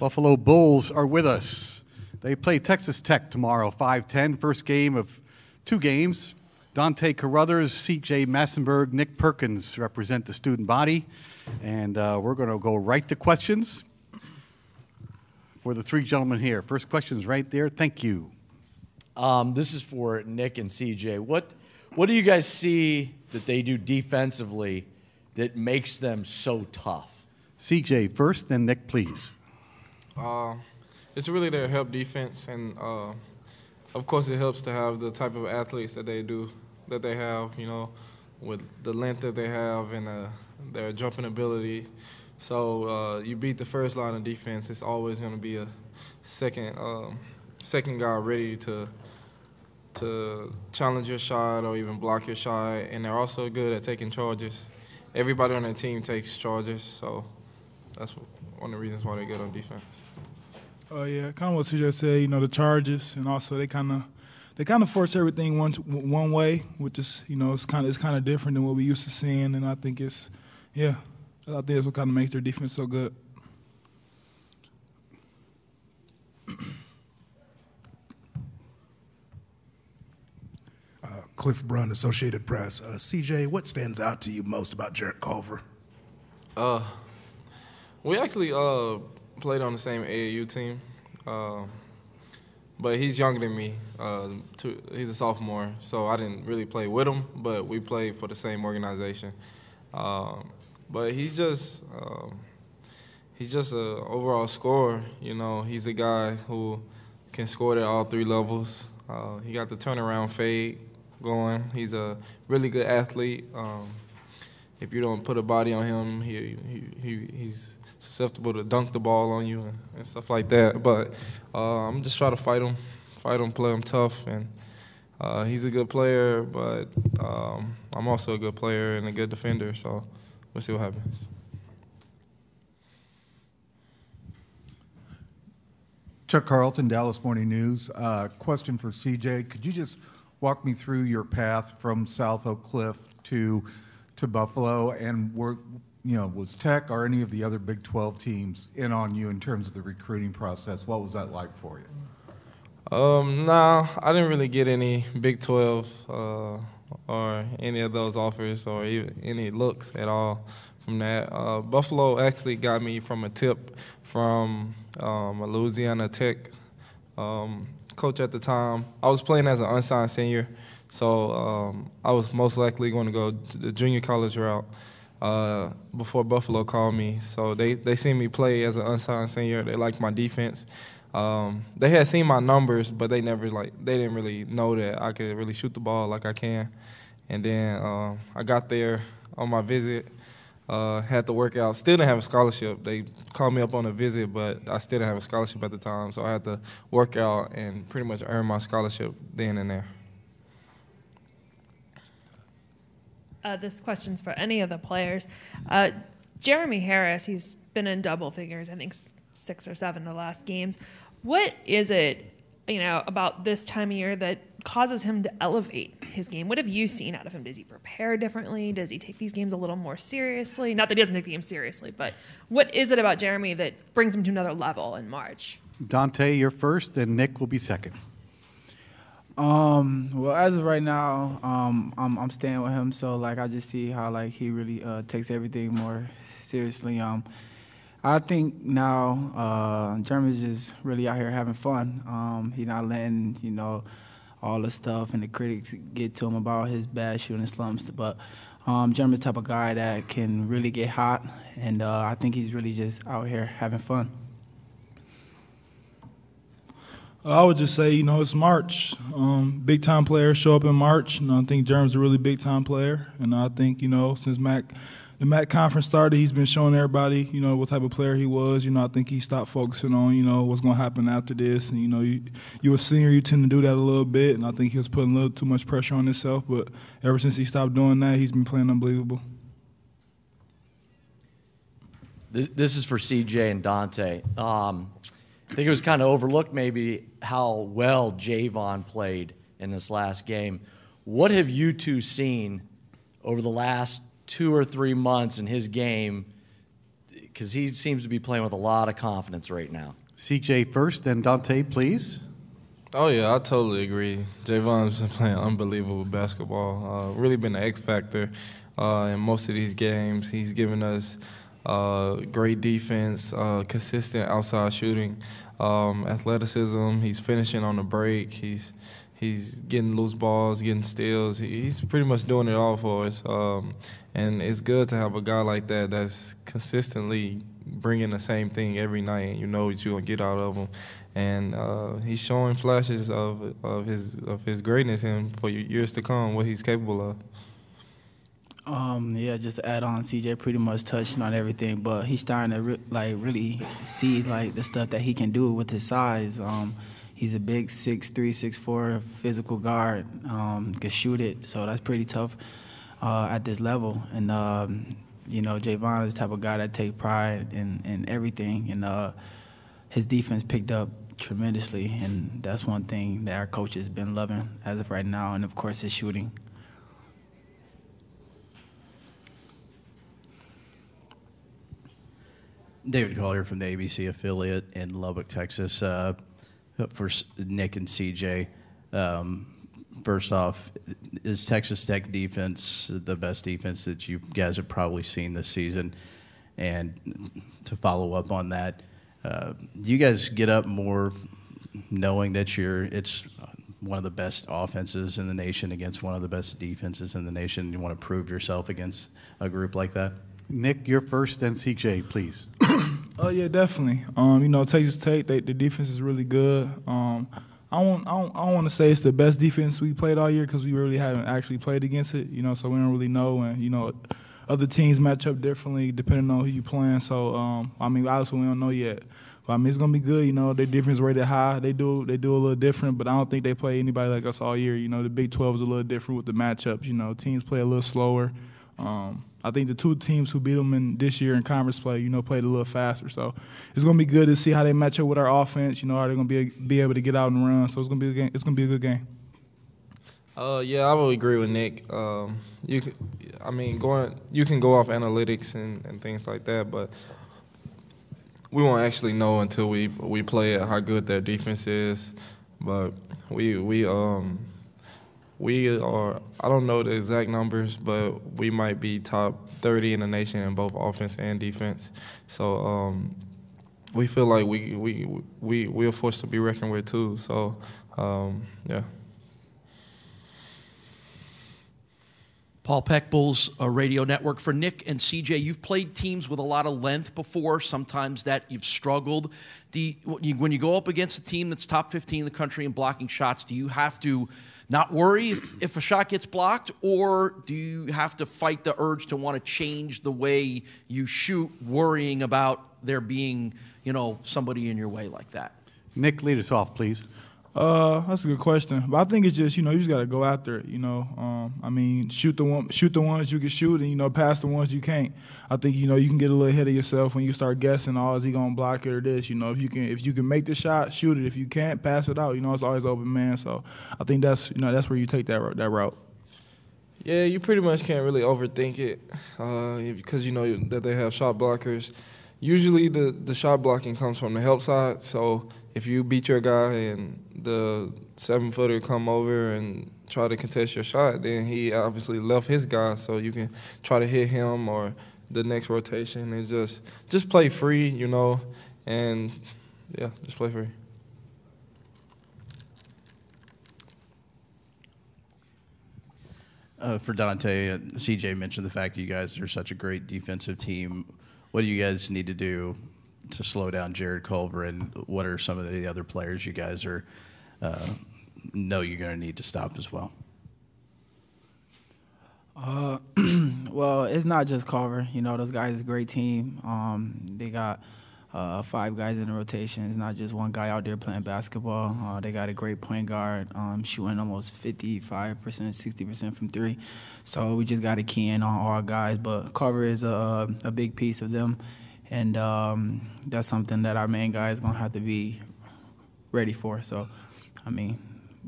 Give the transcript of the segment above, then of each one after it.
Buffalo Bulls are with us. They play Texas Tech tomorrow, 5:10. First game of 2 games. Dante Carruthers, C.J. Massenberg, Nick Perkins represent the student body. And we're going to go right to questions for the 3 gentlemen here. First question's right there. Thank you. This is for Nick and C.J. What do you guys see that they do defensively that makes them so tough? C.J. first, then Nick, please. It's really their help defense, and of course it helps to have the type of athletes that they have, you know, with the length that they have and their jumping ability. So you beat the first line of defense, it's always going to be a second guy ready to challenge your shot or even block your shot, and they're also good at taking charges. Everybody on their team takes charges, so that's one of the reasons why they're good on defense. Yeah, kind of what CJ said. You know, the charges, and also they kind of force everything one way, which is, you know, it's kind of different than what we used to seeing. And I think I think that's what kind of makes their defense so good. Cliff Brunn, Associated Press. CJ, what stands out to you most about Jarrett Culver? We actually played on the same AAU team, but he's younger than me. He's a sophomore, so I didn't really play with him, but we played for the same organization. But he's just an overall scorer. You know, he's a guy who can score at all 3 levels. He got the turnaround fade going. He's a really good athlete. If you don't put a body on him, he's susceptible to dunk the ball on you and stuff like that. But I'm just trying to fight him, play him tough. And he's a good player, but I'm also a good player and a good defender. So we'll see what happens. Chuck Carlton, Dallas Morning News. Question for CJ. Could you just walk me through your path from South Oak Cliff to Buffalo, and was Tech or any of the other Big 12 teams in on you in terms of the recruiting process? What was that like for you? No, I didn't really get any Big 12 or any of those offers or even any looks at all from that. Buffalo actually got me from a tip from a Louisiana Tech coach at the time. I was playing as an unsigned senior, so I was most likely going to go to the junior college route before Buffalo called me. So they seen me play as an unsigned senior. They liked my defense. They had seen my numbers, but they didn't really know that I could really shoot the ball like I can. And then I got there on my visit, had to work out. Still didn't have a scholarship. They called me up on a visit, but I still didn't have a scholarship at the time. So I had to work out and pretty much earn my scholarship then and there. This question's for any of the players. Jeremy Harris, he's been in double figures, I think 6 or 7 the last games. What is it, about this time of year that causes him to elevate his game? What have you seen out of him? Does he prepare differently? Does he take these games a little more seriously? Not that he doesn't take the game seriously, but what is it about Jeremy that brings him to another level in March? Dante, you're first, then Nick will be second. Well, as of right now, I'm staying with him, so I just see how he really takes everything more seriously. I think now Jeremy's just really out here having fun. He's not letting all the stuff and the critics get to him about his bad shooting slumps, but Jeremy's the type of guy that can really get hot, and I think he's really just out here having fun. I would just say, it's March. Big-time players show up in March, and I think Jeremy's a really big-time player. And I think, since the MAC conference started, he's been showing everybody, what type of player he was. I think he stopped focusing on, what's going to happen after this. And, you're a senior, you tend to do that a little bit, and I think he was putting a little too much pressure on himself. But ever since he stopped doing that, he's been playing unbelievable. This is for CJ and Dante. I think it was kind of overlooked maybe how well Vaughn played in this last game. What have you two seen over the last 2 or 3 months in his game because he seems to be playing with a lot of confidence right now. CJ first, then Dante, please. Oh, yeah, I totally agree. Javon's been playing unbelievable basketball. Really been the X factor in most of these games. He's given us great defense, consistent outside shooting, athleticism. He's finishing on the break. He's getting loose balls, getting steals. He's pretty much doing it all for us. And it's good to have a guy like that that's consistently bringing the same thing every night, and you know what you're going to get out of him. And he's showing flashes of his greatness and for years to come, what he's capable of. Yeah, just to add on, CJ pretty much touched on everything, but he's starting to really see the stuff that he can do with his size. He's a big 6'3", 6'4", physical guard, can shoot it, so that's pretty tough at this level. And Javon is the type of guy that takes pride in everything, and his defense picked up tremendously, and that's one thing that our coach has been loving as of right now, and of course his shooting. David Collier from the ABC affiliate in Lubbock, Texas. For Nick and CJ, first off, is Texas Tech defense the best defense that you guys have probably seen this season? And to follow up on that, do you guys get up more knowing that it's one of the best offenses in the nation against one of the best defenses in the nation? You want to prove yourself against a group like that? Nick, you're first, then CJ, please. Oh yeah, definitely. Texas Tech, the defense is really good. I don't want to say it's the best defense we played all year because we really haven't actually played against it. So we don't really know, and other teams match up differently depending on who you playing. So obviously we don't know yet. But it's gonna be good. Their defense rated high. They do a little different, but I don't think they play anybody like us all year. The Big 12 is a little different with the matchups. Teams play a little slower. I think the two teams who beat them this year in conference play, played a little faster. So it's going to be good to see how they match up with our offense. Are they going to be able to get out and run? So it's going to be a game. It's going to be a good game. Yeah, I would agree with Nick. You can go off analytics and things like that, but we won't actually know until we play it how good their defense is. But we are, I don't know the exact numbers, but we might be top 30 in the nation in both offense and defense. So we feel like we're forced to be reckoned with too. So yeah. Paul Peck, Bulls Radio Network. For Nick and CJ, you've played teams with a lot of length before. Sometimes that you've struggled. When you go up against a team that's top 15 in the country in blocking shots, do you have to not worry if a shot gets blocked, or do you have to fight the urge to want to change the way you shoot, worrying about there being, somebody in your way like that? Nick, lead us off, please. That's a good question. But I think it's just, you just got to go after it, shoot the ones you can shoot and, pass the ones you can't. I think, you can get a little ahead of yourself when you start guessing, is he going to block it or this? If you can make the shot, shoot it. If you can't, pass it out. It's always open man. So I think that's where you take that route. Yeah, you pretty much can't really overthink it because you know that they have shot blockers. Usually the shot blocking comes from the help side, so if you beat your guy and the 7-footer come over and try to contest your shot, then he obviously left his guy, so you can try to hit him or the next rotation and just play free, and yeah, just play free. For Dante, CJ mentioned the fact that you guys are such a great defensive team. What do you guys need to do to slow down Jared Culver, and what are some of the other players you guys know you're going to need to stop as well? Well, it's not just Culver. Those guys are a great team. They got 5 guys in the rotation. It's not just one guy out there playing basketball. They got a great point guard shooting almost 55%, 60% from 3. So we just got to key in on all guys. But Culver is a big piece of them. And that's something that our main guy is going to have to be ready for. So, we're going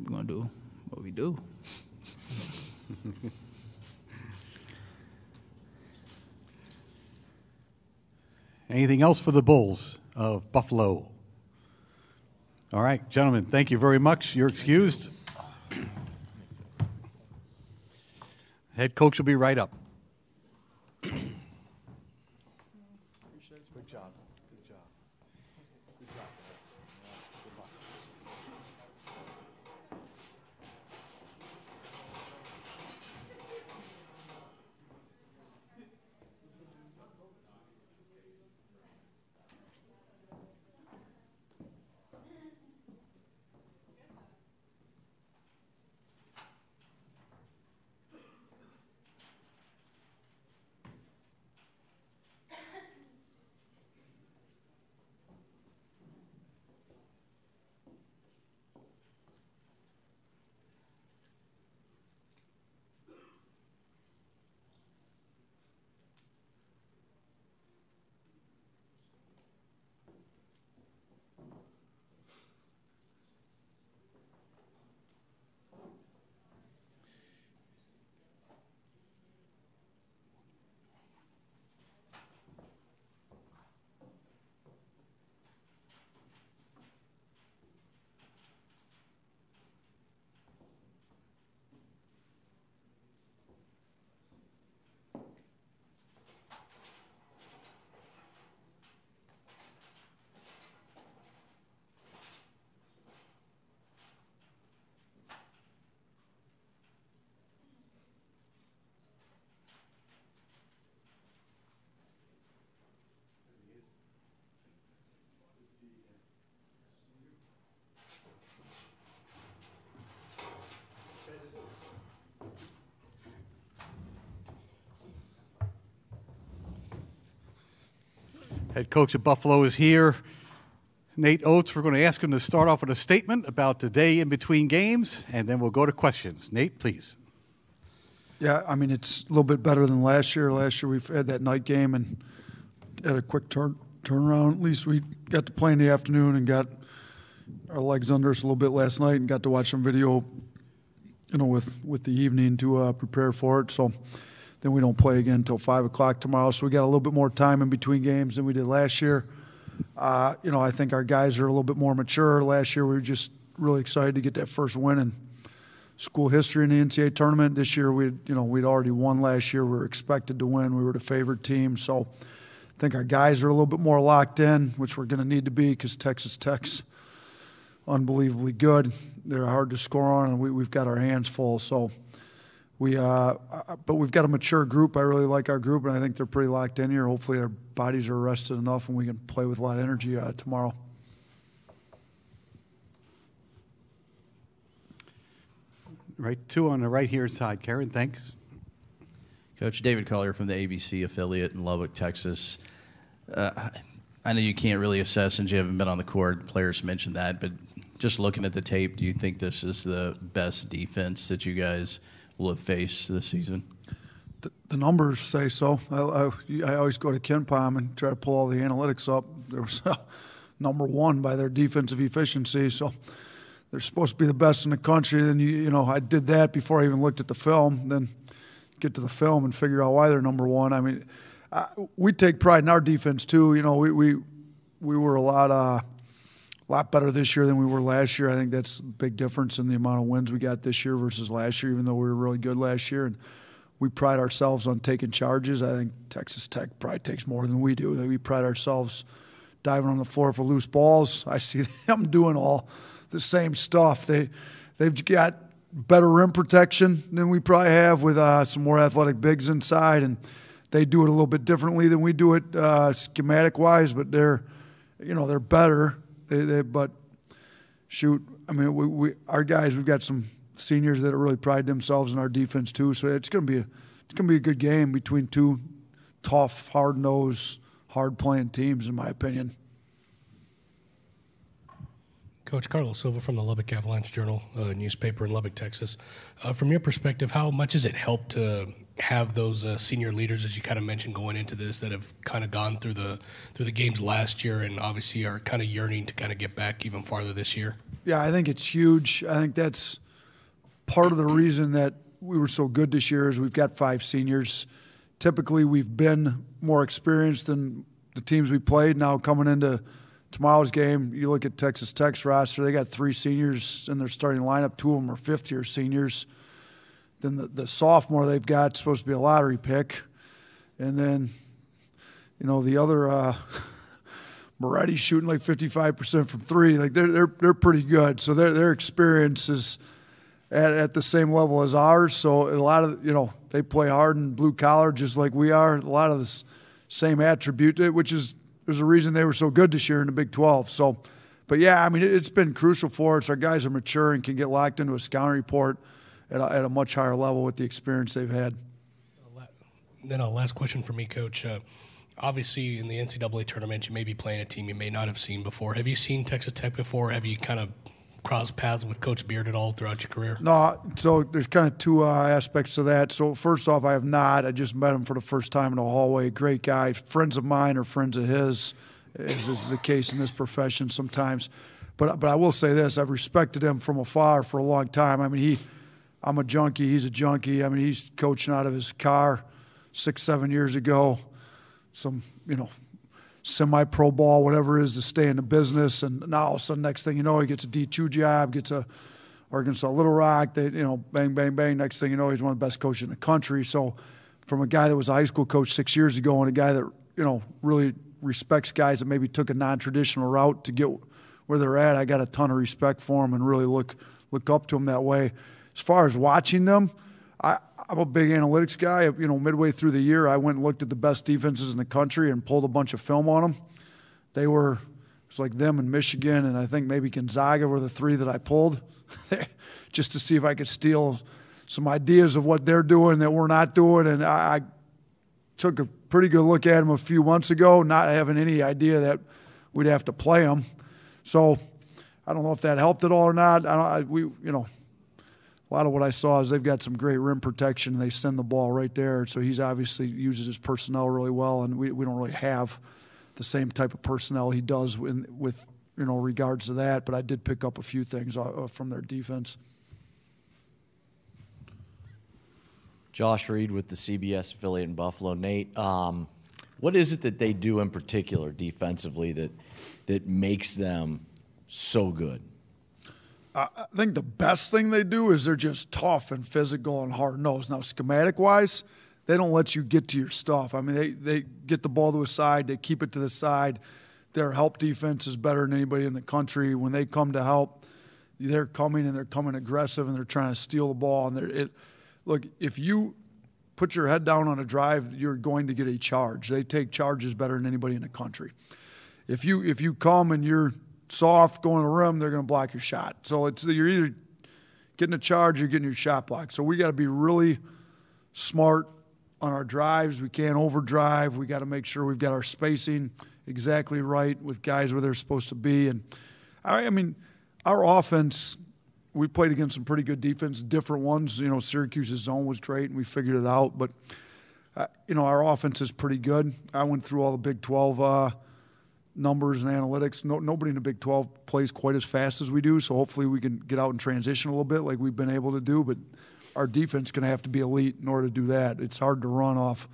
to do what we do. Anything else for the Bulls of Buffalo? All right, gentlemen, thank you very much. You're excused. Head coach will be right up. Good job. Good job. Good job, guys. Good luck. Head coach of Buffalo is here. Nate Oates, we're going to ask him to start off with a statement about the day in between games, and then we'll go to questions. Nate, please. Yeah, I mean, it's a little bit better than last year. Last year we've had that night game and had a quick turnaround. At least we got to play in the afternoon and got our legs under us a little bit last night and got to watch some video, with the evening to prepare for it. So then we don't play again until 5 o'clock tomorrow. So we got a little bit more time in between games than we did last year. I think our guys are a little bit more mature. Last year we were just really excited to get that first win in school history in the NCAA tournament. This year we'd already won last year. We were expected to win. We were the favored team. So I think our guys are a little bit more locked in, which we're going to need to be because Texas Tech's unbelievably good. They're hard to score on, and we've got our hands full. So but we've got a mature group. I really like our group, and I think they're pretty locked in here. Hopefully our bodies are rested enough and we can play with a lot of energy tomorrow. Right, two on the right here side. Karen, thanks. Coach David Collier from the ABC affiliate in Lubbock, Texas. I know you can't really assess since you haven't been on the court. Players mentioned that, but just looking at the tape, do you think this is the best defense that you guys will have faced this season? The numbers say so. I always go to KenPom and try to pull all the analytics up. There was number one by their defensive efficiency, so they're supposed to be the best in the country. Then I did that before I even looked at the film. Then get to the film and figure out why they're number one. I mean, we take pride in our defense too. We were a lot better this year than we were last year. I think that's a big difference in the amount of wins we got this year versus last year, even though we were really good last year. And we pride ourselves on taking charges. I think Texas Tech probably takes more than we do. We pride ourselves diving on the floor for loose balls. I see them doing all the same stuff. They've got better rim protection than we probably have with some more athletic bigs inside, and they do it a little bit differently than we do it schematic-wise, but they're better. But shoot, I mean, our guys, we've got some seniors that really pride themselves in our defense too. So it's going to be a good game between two tough, hard-nosed, hard-playing teams, in my opinion. Coach Carlos Silva from the Lubbock Avalanche Journal, newspaper in Lubbock, Texas. From your perspective, how much has it helped to have those senior leaders, as you kind of mentioned, going into this, that have kind of gone through the games last year and obviously are kind of yearning to kind of get back even farther this year? Yeah, I think it's huge. I think that's part of the reason that we were so good this year is we've got 5 seniors. Typically, we've been more experienced than the teams we played. Now coming into tomorrow's game, you look at Texas Tech's roster, they got 3 seniors in their starting lineup. 2 of them are fifth-year seniors. Then the sophomore they've got is supposed to be a lottery pick. And then, the other Moretti's shooting like 55% from 3. Like they're pretty good. So their experience is at the same level as ours. So a lot of, they play hard and blue collar just like we are. A lot of the same attribute, which is there's a reason they were so good this year in the Big 12. So, but yeah, I mean, it's been crucial for us. Our guys are mature and can get locked into a scouting report at a much higher level with the experience they've had. Then a last question for me, Coach. Obviously, in the NCAA tournament, you may be playing a team you may not have seen before. Have you seen Texas Tech before? Have you kind of crossed paths with Coach Beard at all throughout your career? No, so there's kind of 2 aspects to that. So first off, I have not. I just met him for the first time in the hallway. Great guy. Friends of mine or friends of his, as is the case in this profession sometimes. But I will say this. I've respected him from afar for a long time. I mean, I'm a junkie. He's a junkie. I mean, he's coaching out of his car 6-7 years ago. Some, semi-pro ball, whatever it is, to stay in the business. And now all of a sudden, next thing you know, he gets a D2 job, gets a Arkansas Little Rock. They, bang, bang, bang. Next thing you know, he's one of the best coaches in the country. So from a guy that was a high school coach 6 years ago and a guy that, really respects guys that maybe took a non-traditional route to get where they're at, I got a ton of respect for him and really look up to him that way. As far as watching them, I'm a big analytics guy. Midway through the year, I went and looked at the best defenses in the country and pulled a bunch of film on them. It was like them and Michigan, and I think maybe Gonzaga were the 3 that I pulled just to see if I could steal some ideas of what they're doing that we're not doing. And I took a pretty good look at them a few months ago, not having any idea that we'd have to play them. So I don't know if that helped at all or not. A lot of what I saw is they've got some great rim protection, and they send the ball right there. So he's obviously uses his personnel really well, and we don't really have the same type of personnel he does with regards to that. But I did pick up a few things from their defense. Josh Reed with the CBS affiliate in Buffalo. Nate, what is it that they do in particular defensively that makes them so good? I think the best thing they do is they're just tough and physical and hard-nosed. Now, schematic-wise, they don't let you get to your stuff. I mean, they get the ball to a side. They keep it to the side. Their help defense is better than anybody in the country. When they come to help, they're coming aggressive, and they're trying to steal the ball. And look, if you put your head down on a drive, you're going to get a charge. They take charges better than anybody in the country. If you come and you're soft going to the rim, they're going to block your shot. So you're either getting a charge or getting your shot blocked. So we got to be really smart on our drives. We can't overdrive. We got to make sure we've got our spacing exactly right with guys where they're supposed to be. And I mean, our offense, we played against some pretty good defense, different ones. Syracuse's zone was great, and we figured it out. But our offense is pretty good. I went through all the Big 12 numbers and analytics. Nobody in the Big 12 plays quite as fast as we do, so hopefully we can get out and transition a little bit like we've been able to do. But our defense is going to have to be elite in order to do that. It's hard to run off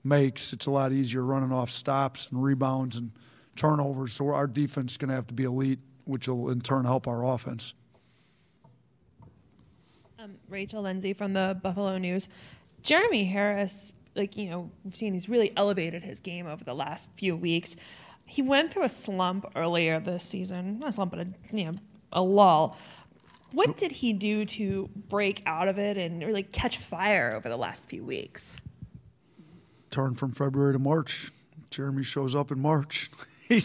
makes. It's a lot easier running off stops and rebounds and turnovers. So our defense is going to have to be elite, which will in turn help our offense. Rachel Lindsay from the Buffalo News. Jeremy Harris, we've seen he's really elevated his game over the last few weeks. He went through a slump earlier this season. Not a slump, but a lull. What did he do to break out of it and really catch fire over the last few weeks? Turn from February to March. Jeremy shows up in March. You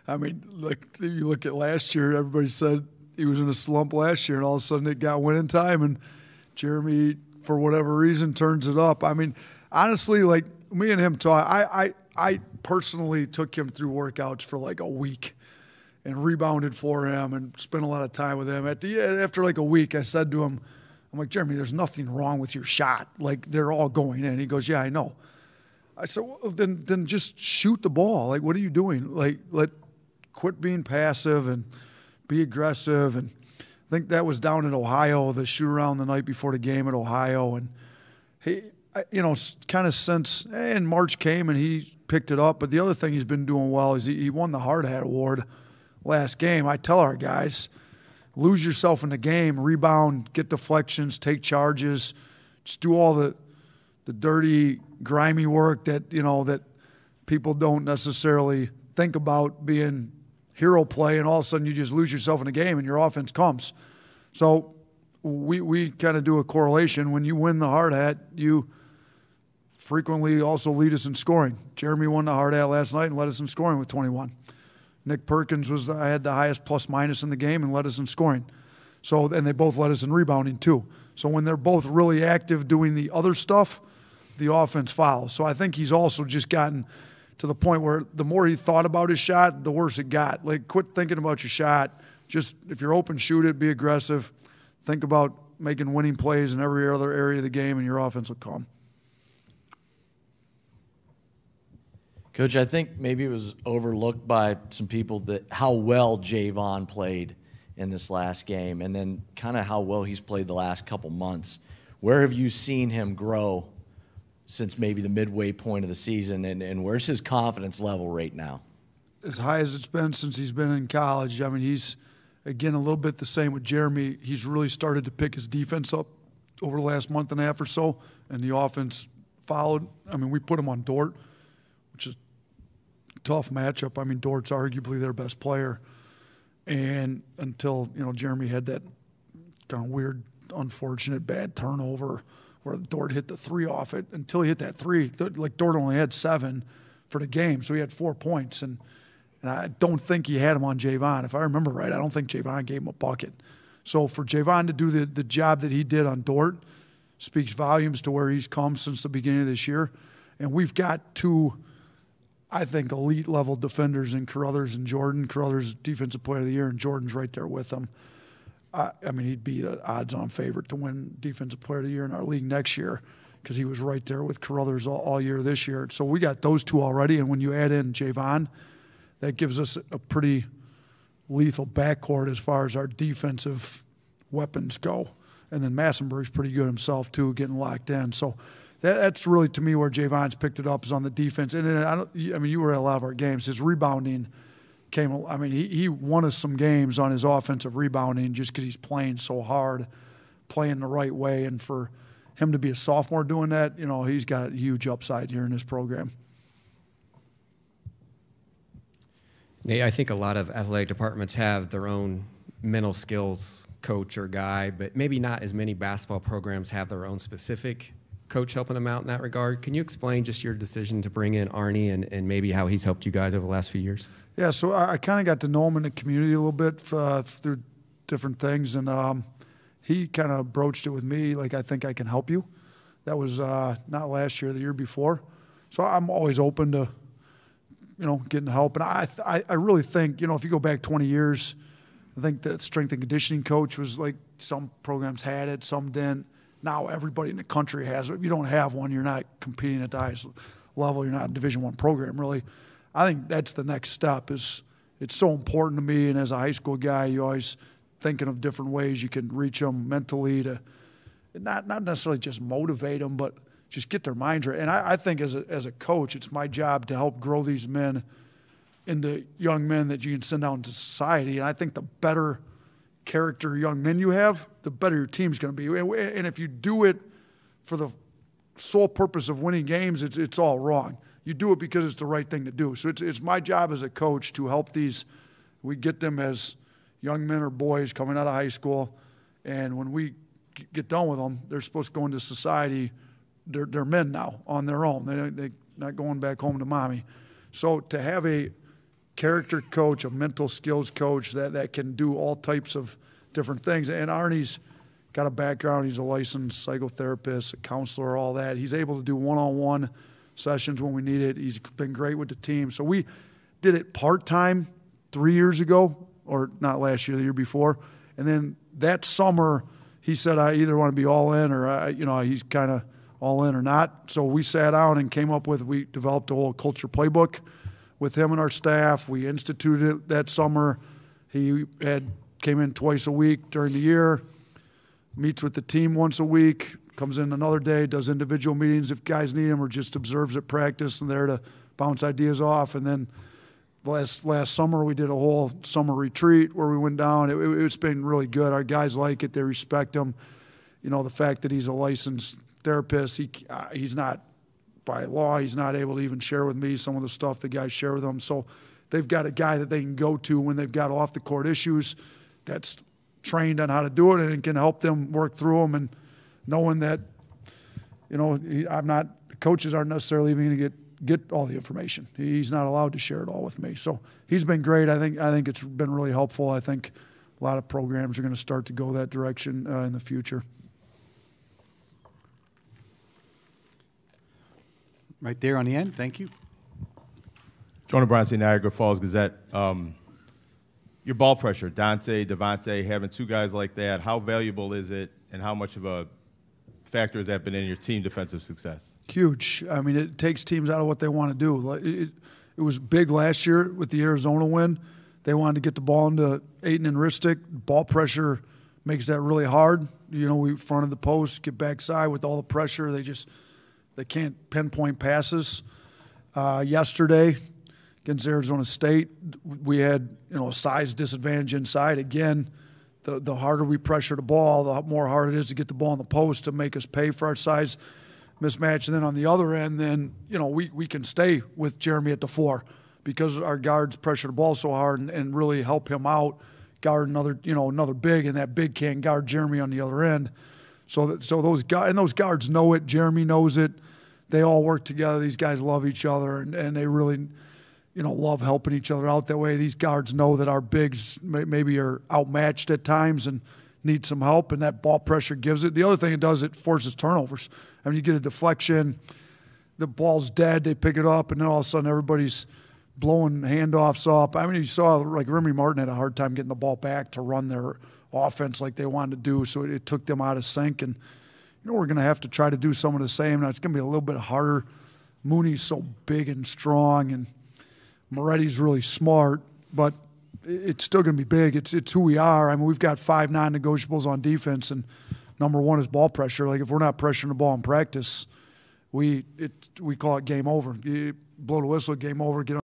look at last year, everybody said he was in a slump last year, and all of a sudden it got winning time, and Jeremy, for whatever reason, turns it up. I mean, honestly, me and him talk. I personally took him through workouts for a week and rebounded for him and spent a lot of time with him. After a week, I said to him, I'm like, Jeremy, there's nothing wrong with your shot. They're all going in. He goes, yeah, I know. I said, well, then just shoot the ball. What are you doing? Quit being passive and be aggressive. And I think that was down in Ohio, the shoot-around the night before the game at Ohio. And he, kind of since, and March came and he picked it up. But the other thing he's been doing well is he won the Hard Hat Award last game. I tell our guys, lose yourself in the game, rebound, get deflections, take charges, just do all the dirty, grimy work that, that people don't necessarily think about being hero play, and all of a sudden you just lose yourself in the game and your offense comes. So we kind of do a correlation. When you win the hard hat, you frequently also lead us in scoring. Jeremy won the hard hat last night and led us in scoring with 21. Nick Perkins had the highest plus-minus in the game and led us in scoring. So, and they both led us in rebounding too. So when they're both really active doing the other stuff, the offense follows. So I think he's also just gotten to the point where the more he thought about his shot, the worse it got. Like, quit thinking about your shot. Just, if you're open, shoot it, be aggressive. Think about making winning plays in every other area of the game, and your offense will come. Coach, I think maybe it was overlooked by some people that how well Vaughn played in this last game, and then kind of how well he's played the last couple months. Where have you seen him grow since maybe the midway point of the season, and where's his confidence level right now? As high as it's been since he's been in college. I mean, he's, again, a little bit the same with Jeremy. He's really started to pick his defense up over the last month and a half or so, and the offense followed. I mean, we put him on Dort, which is a tough matchup. I mean, Dort's arguably their best player. And until, Jeremy had that kind of weird, unfortunate, bad turnover where Dort hit the three off it. Until he hit that three, like, Dort only had 7 for the game, so he had 4 points. And I don't think he had him on Vaughn. If I remember right, I don't think Vaughn gave him a bucket. So for Vaughn to do the job that he did on Dort speaks volumes to where he's come since the beginning of this year. And we've got 2, I think, elite-level defenders in Carruthers and Jordan. Carruthers Defensive Player of the Year, and Jordan's right there with him. I mean, he'd be the odds-on favorite to win Defensive Player of the Year in our league next year because he was right there with Carruthers all year this year. So we got those 2 already, and when you add in Vaughn, that gives us a pretty lethal backcourt as far as our defensive weapons go. And then Massenburg's pretty good himself, too, getting locked in. So that's really, to me, where Vaughn's picked it up is on the defense. And then, you were at a lot of our games. His rebounding came – I mean, he won us some games on his offensive rebounding just because he's playing so hard, playing the right way. And for him to be a sophomore doing that, he's got a huge upside here in this program. Nate, I think a lot of athletic departments have their own mental skills coach or guy, but maybe not as many basketball programs have their own specific coach helping them out in that regard. Can you explain just your decision to bring in Arnie and maybe how he's helped you guys over the last few years? Yeah, so I kind of got to know him in the community a little bit through different things, and he kind of broached it with me, like, I think I can help you. That was not last year, the year before. So I'm always open to, getting help. And I really think, if you go back 20 years, I think that strength and conditioning coach was like, some programs had it, some didn't. Now everybody in the country has it. If you don't have one, you're not competing at the highest level. You're not a Division I program, really. I think that's the next step. It's so important to me, and as a high school guy, you're always thinking of different ways you can reach them mentally to not necessarily just motivate them, but just get their minds right. And I think as a coach, it's my job to help grow these men into young men that you can send out into society. And I think the better character young men you have, the better your team's going to be. And if you do it for the sole purpose of winning games, it's all wrong. You do it because it's the right thing to do. So it's my job as a coach to help we get them as young men or boys coming out of high school. And when we get done with them, they're supposed to go into society. They're men now on their own. They're not going back home to mommy. So to have a character coach, a mental skills coach that can do all types of different things. And Arnie's got a background. He's a licensed psychotherapist, a counselor, all that. He's able to do one-on-one sessions when we need it. He's been great with the team. So we did it part-time 3 years ago, or not last year, the year before. And then that summer, he said, I either want to be all in or, he's kind of all in or not. So we sat down and we developed a whole culture playbook with him and our staff. We instituted it that summer. He came in twice a week during the year, meets with the team once a week, comes in another day, does individual meetings if guys need him, or just observes at practice and there to bounce ideas off. And then last summer we did a whole summer retreat where we went down. It's been really good. Our guys like it. They respect him. You know, the fact that he's a licensed therapist, he's not, by law, he's not able to even share with me some of the stuff the guys share with him. So they've got a guy that they can go to when they've got off-the-court issues that's trained on how to do it and can help them work through them, and knowing that, you know, coaches aren't necessarily even going to get all the information. He's not allowed to share it all with me. So he's been great. I think it's been really helpful. I think a lot of programs are going to start to go that direction in the future. Right there on the end. Thank you. Jonah Bronstein, Niagara Falls Gazette. Your ball pressure, Dante, Devontae, having two guys like that, how valuable is it, and how much of a factor has that been in your team defensive success? Huge. I mean, it takes teams out of what they want to do. It was big last year with the Arizona win. They wanted to get the ball into Ayton and Ristic. Ball pressure makes that really hard. You know, we fronted the post, get backside with all the pressure. They can't pinpoint passes. Yesterday, against Arizona State, we had, you know, a size disadvantage inside. Again, the harder we pressure the ball, the more hard it is to get the ball in the post to make us pay for our size mismatch. And then on the other end, then, you know, we can stay with Jeremy at the 4 because our guards pressure the ball so hard and really help him out, guard another big, and that big can't guard Jeremy on the other end. So those guards know it. Jeremy knows it. They all work together. These guys love each other, and they really, you know, love helping each other out that way. These guards know that our bigs maybe are outmatched at times and need some help, and that ball pressure gives it. The other thing it does, it forces turnovers. I mean, you get a deflection, the ball's dead, they pick it up, and then all of a sudden everybody's blowing handoffs up. I mean, you saw, like, Remy Martin had a hard time getting the ball back to run their offense like they wanted to do, so it took them out of sync. And, you know, we're going to have to try to do some of the same. Now, it's going to be a little bit harder. Mooney's so big and strong, and Moretti's really smart, but it's still going to be big. It's who we are. I mean, we've got 5 non-negotiables on defense, and number one is ball pressure. Like, if we're not pressuring the ball in practice, we call it game over. You blow the whistle, game over, get